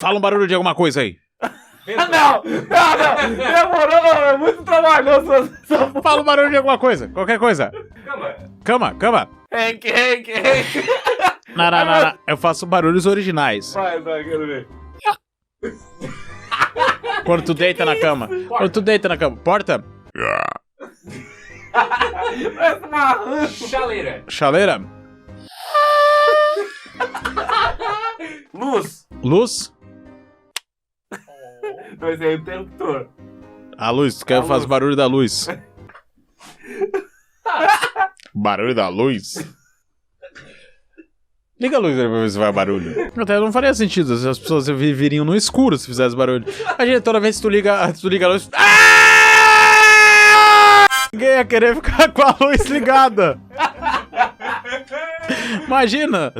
Fala um barulho de alguma coisa aí. Não! Demorou, é muito trabalhoso. Fala um barulho de alguma coisa, qualquer coisa. Cama. Hank. Não. Eu faço barulhos originais. Vai, quero ver. Quando tu deita na cama. Porta. Parece uma rã. Chaleira. Luz. Mas é o interruptor. A luz, tu quer fazer barulho da luz. Barulho da luz? Liga a luz aí pra ver se vai barulho. Até não faria sentido se as pessoas viveriam no escuro se fizesse barulho. Imagina, toda vez que tu liga a luz... Ninguém ia querer ficar com a luz ligada. Imagina.